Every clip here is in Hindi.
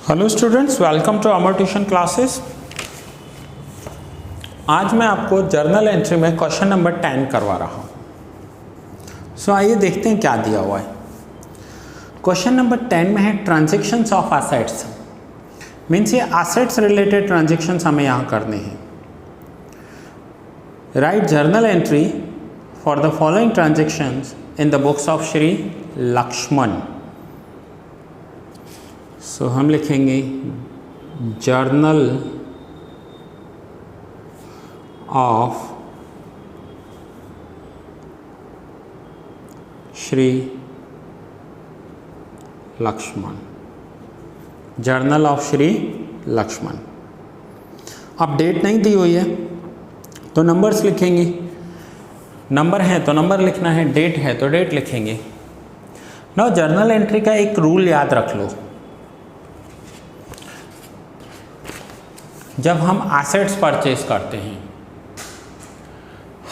Hello students, welcome to Amar tuition classes. आज मैं आपको जर्नल एंट्री में क्वेश्चन नंबर 10 करवा रहा हूँ। आइए देखते हैं क्या दिया हुआ है। क्वेश्चन नंबर 10 में है ट्रांजैक्शंस ऑफ एसेट्स, मीन्स ये एसेट्स रिलेटेड ट्रांजैक्शंस हमें यहाँ करने हैं। Right journal entry for the following transactions in the books of Shri Lakshman. हम लिखेंगे journal of Shri Lakshman, journal of Shri Lakshman. अब डेट नहीं दी हुई है तो नंबर्स लिखेंगे, नंबर है तो नंबर लिखना है, डेट है तो डेट लिखेंगे। नाउ जर्नल एंट्री का एक रूल याद रख लो, जब हम एसेट्स परचेज करते हैं,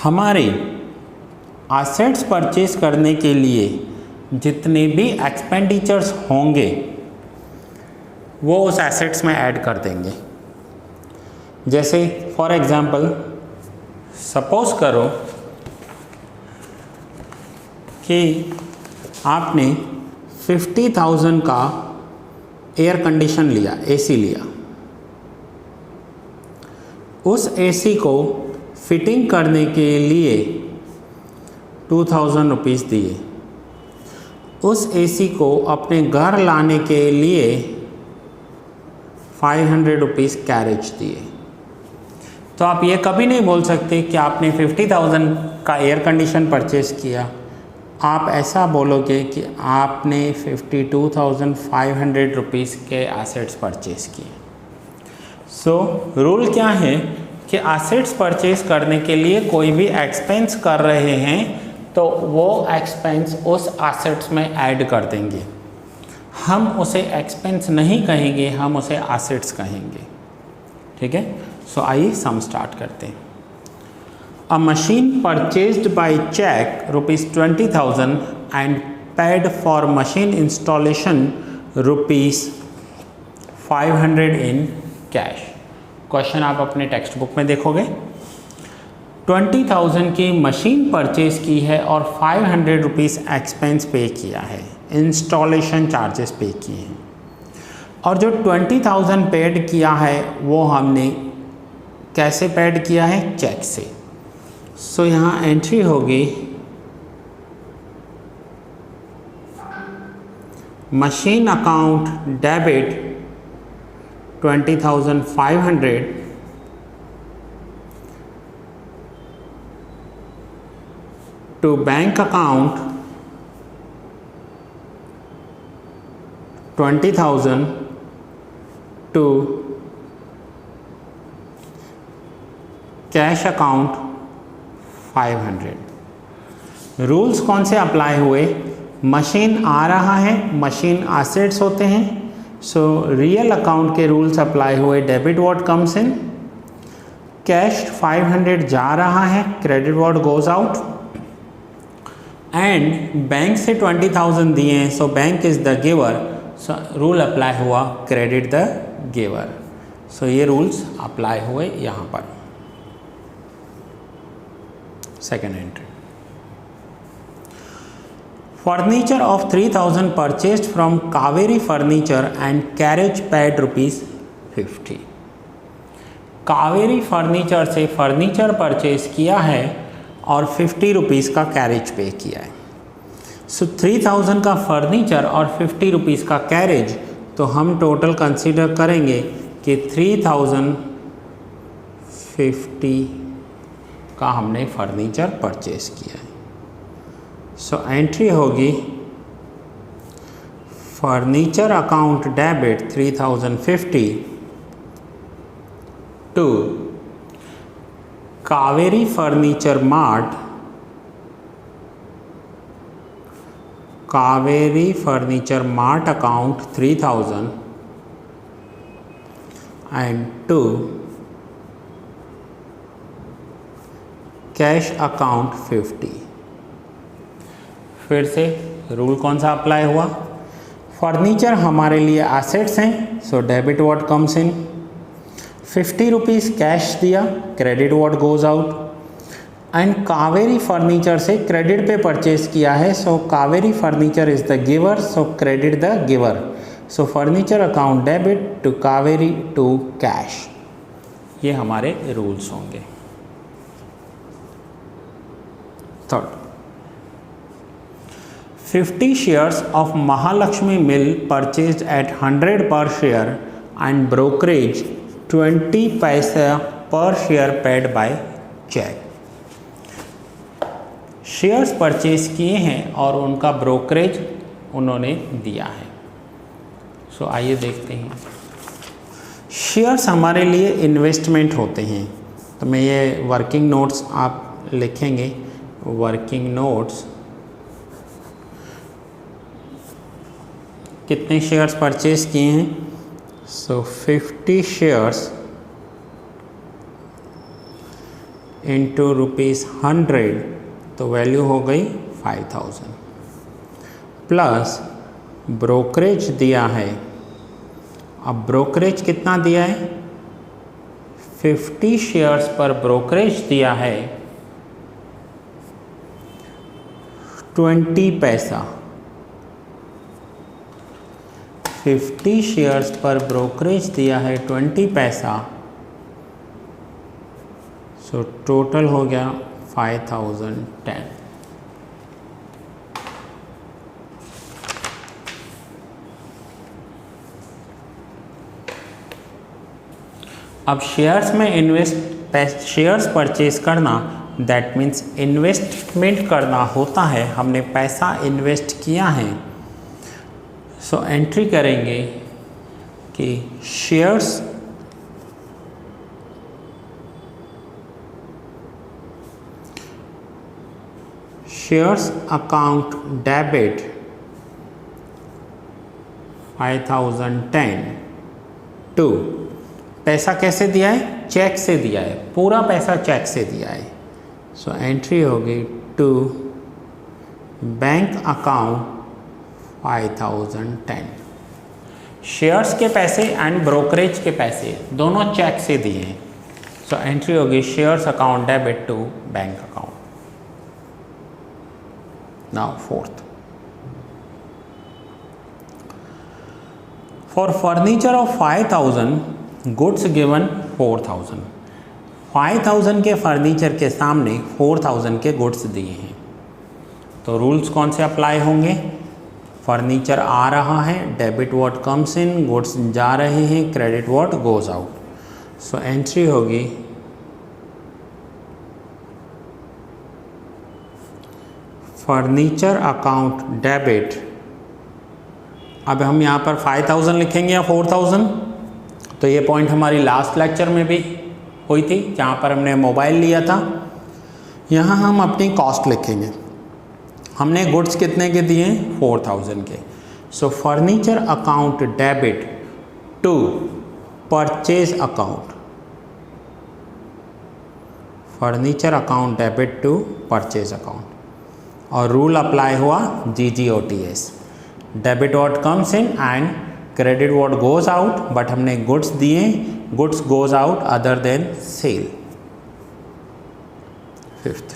हमारे एसेट्स परचेज करने के लिए जितने भी एक्सपेंडिचर्स होंगे वो उस एसेट्स में ऐड कर देंगे। जैसे फॉर एग्जांपल सपोज करो कि आपने 50,000 का एयर कंडीशन लिया, एसी लिया, उस एसी को फिटिंग करने के लिए 2,000 रुपीज़ दिए, उस एसी को अपने घर लाने के लिए 500 रुपीज़ कैरेज दिए। तो आप ये कभी नहीं बोल सकते कि आपने 50,000 का एयर कंडीशन परचेज किया, आप ऐसा बोलोगे कि आपने 52,500 रुपीज़ के एसेट्स परचेज किए। रूल क्या है कि एसेट्स परचेज करने के लिए कोई भी एक्सपेंस कर रहे हैं तो वो एक्सपेंस उस एसेट्स में ऐड कर देंगे। हम उसे एक्सपेंस नहीं कहेंगे, हम उसे एसेट्स कहेंगे। ठीक है, आइए सम स्टार्ट करते हैं। A machine purchased by cheque ₹20,000 and paid for machine installation ₹500 in cash. Question आप अपने टेक्स्ट बुक में देखोगे। 20,000 की मशीन परचेज की है और 500 रुपीज़ एक्सपेंस पे किया है, इंस्टॉलेशन चार्जेस पे किए हैं, और जो 20,000 पेड किया है वो हमने कैसे पेड किया है? चेक से। यहाँ एंट्री होगी machine account debit 20,500 to bank account 20,000 to cash account 500। Rules कौन से अप्लाई हुए? मशीन आ रहा है, मशीन एसेट्स होते हैं, रियल अकाउंट के रूल्स अप्लाई हुए। Debit what comes in, cash 500 जा रहा है, credit what goes out, and bank से 20,000 दिए हैं, bank is the giver, rule apply हुआ क्रेडिट द गिवर। ये रूल्स अप्लाई हुए यहाँ पर। Second entry, furniture of 3,000 purchased from Kaveri furniture and carriage paid ₹50। Kaveri furniture से फर्नीचर परचेज किया है और 50 रुपीज़ का कैरेज पे किया है। 3,000 का फर्नीचर और 50 रुपीज़ का कैरेज, तो हम टोटल कंसीडर करेंगे कि 3,050 का हमने फर्नीचर परचेज किया है। एंट्री होगी furniture account debit 3,050 to Kaveri furniture mart, Kaveri furniture mart account 3,000 and to cash account 50। फिर से रूल कौन सा अप्लाई हुआ? फर्नीचर हमारे लिए एसेट्स हैं, so debit what comes in. 50 rupees cash दिया, credit what goes out. And Kaveri furniture से क्रेडिट पे परचेज किया है, so Kaveri furniture is the giver, so credit the giver. So furniture account debit to Kaveri to cash. ये हमारे रूल्स होंगे। Third, 50 shares of Mahalakshmi Mill purchased at 100 per share and brokerage 20 पैसा per share paid by check। Shares purchase किए हैं और उनका ब्रोकरेज उन्होंने दिया है। सो आइए देखते हैं। शेयर्स हमारे लिए इन्वेस्टमेंट होते हैं, तो मैं ये वर्किंग नोट्स आप लिखेंगे, वर्किंग नोट्स कितने शेयर्स परचेज किए हैं। सो 50 शेयर्स इंटू ₹100, तो वैल्यू हो गई 5000 प्लस ब्रोकरेज दिया है। अब ब्रोकरेज कितना दिया है, 50 शेयर्स पर ब्रोकरेज दिया है 20 पैसा। 50 शेयर्स पर ब्रोकरेज दिया है 20 पैसा, सो टोटल हो गया 5010। अब शेयर्स में शेयर्स परचेज करना, दैट मीन्स इन्वेस्टमेंट करना होता है। हमने पैसा इन्वेस्ट किया है, सो एंट्री करेंगे कि शेयर्स अकाउंट डेबिट 5010 टू, पैसा कैसे दिया है, चेक से दिया है, पूरा पैसा चेक से दिया है। सो एंट्री होगी टू बैंक अकाउंट 5010। शेयर्स के पैसे एंड ब्रोकरेज के पैसे दोनों चेक से दिए हैं, सो एंट्री होगी shares account debit to bank account. Now fourth, for furniture of 5000, goods given 4000। 5000 के फर्नीचर के सामने 4000 के गुड्स दिए हैं, तो रूल्स कौन से अप्लाई होंगे। फर्नीचर आ रहा है, debit what comes in, goods जा रहे हैं, credit what goes out. So entry होगी फर्नीचर अकाउंट डेबिट। अब हम यहाँ पर 5000 लिखेंगे या 4000, तो ये पॉइंट हमारी लास्ट लेक्चर में भी हुई थी जहाँ पर हमने मोबाइल लिया था। यहाँ हम अपनी कॉस्ट लिखेंगे। हमने गुड्स कितने के दिए, 4000 के। So furniture account debit to purchase account, furniture account debit to purchase account, और रूल अप्लाई हुआ GGOTS, debit what comes in and credit what goes out, but हमने गुड्स दिए, goods goes out other than sale. Fifth,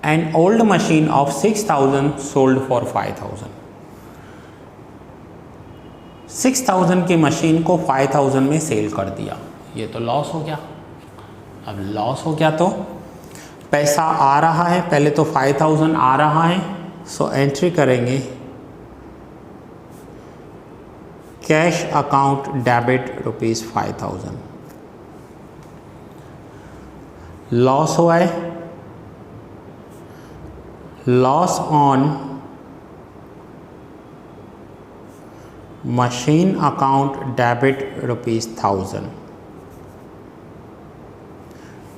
an old machine of 6000 sold for 5000। 6000 की मशीन को 5000 में सेल कर दिया, ये तो लॉस हो गया। अब लॉस हो गया तो पैसा आ रहा है, पहले तो 5000 आ रहा है, सो एंट्री करेंगे कैश अकाउंट डेबिट ₹5000। लॉस हुआ है, loss on machine account debit ₹1000।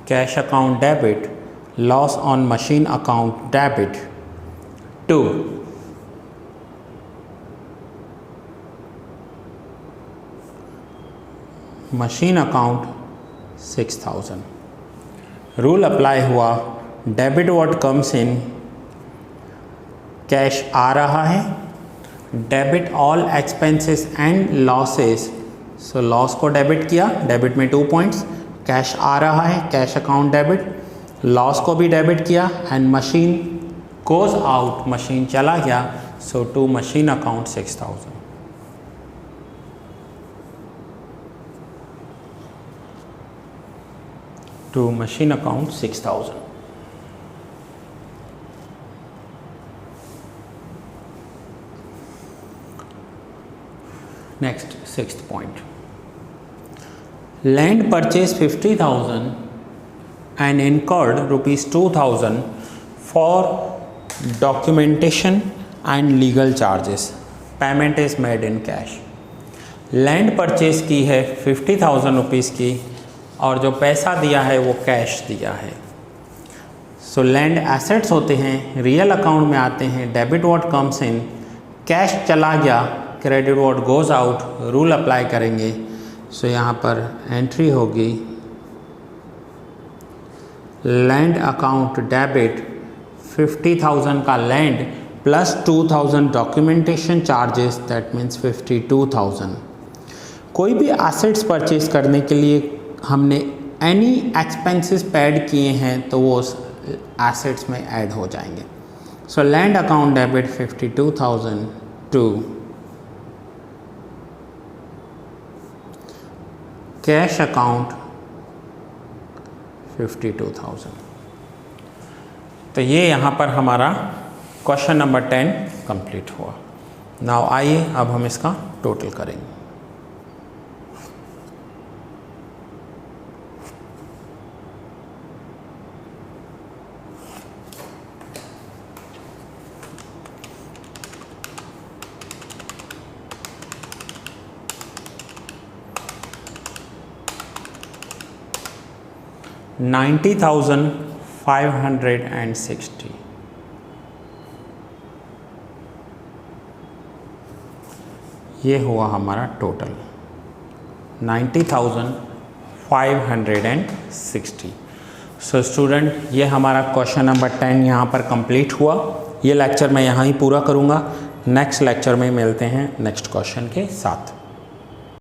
Cash account debit, loss on machine account debit to machine account 6000। Rule apply हुआ, debit what comes in, cash आ रहा है, debit all expenses and losses, so loss को डेबिट किया, डेबिट में 2 पॉइंट्स, कैश आ रहा है, कैश अकाउंट डेबिट, लॉस को भी डेबिट किया and machine goes out, machine चला गया, so to machine account 6000। To machine account 6000। Next 6th point, land purchase 50,000 and incurred ₹2,000 for documentation and legal charges. Payment is made in cash. Land purchase की है 50,000 रुपीज़ की और जो पैसा दिया है वो कैश दिया है। सो लैंड एसेट्स होते हैं, रियल अकाउंट में आते हैं, debit what comes in, cash चला गया, credit what goes out, rule apply करेंगे। सो यहाँ पर एंट्री होगी लैंड अकाउंट डेबिट 50,000 का land plus 2,000 documentation charges, that means 52,000। कोई भी एसेट्स परचेज करने के लिए हमने एनी एक्सपेंसेस पेड किए हैं तो वो उस एसेट्स में ऐड हो जाएंगे। So land account debit 52,000 to cash account 52,000। तो ये यहाँ पर हमारा क्वेश्चन नंबर 10 कंप्लीट हुआ। नाउ आइए अब हम इसका टोटल करेंगे। $90,560, ये हुआ हमारा टोटल 90,560। सो स्टूडेंट, ये हमारा क्वेश्चन नंबर 10 यहाँ पर कंप्लीट हुआ। ये लेक्चर मैं यहाँ ही पूरा करूँगा। नेक्स्ट लेक्चर में मिलते हैं नेक्स्ट क्वेश्चन के साथ।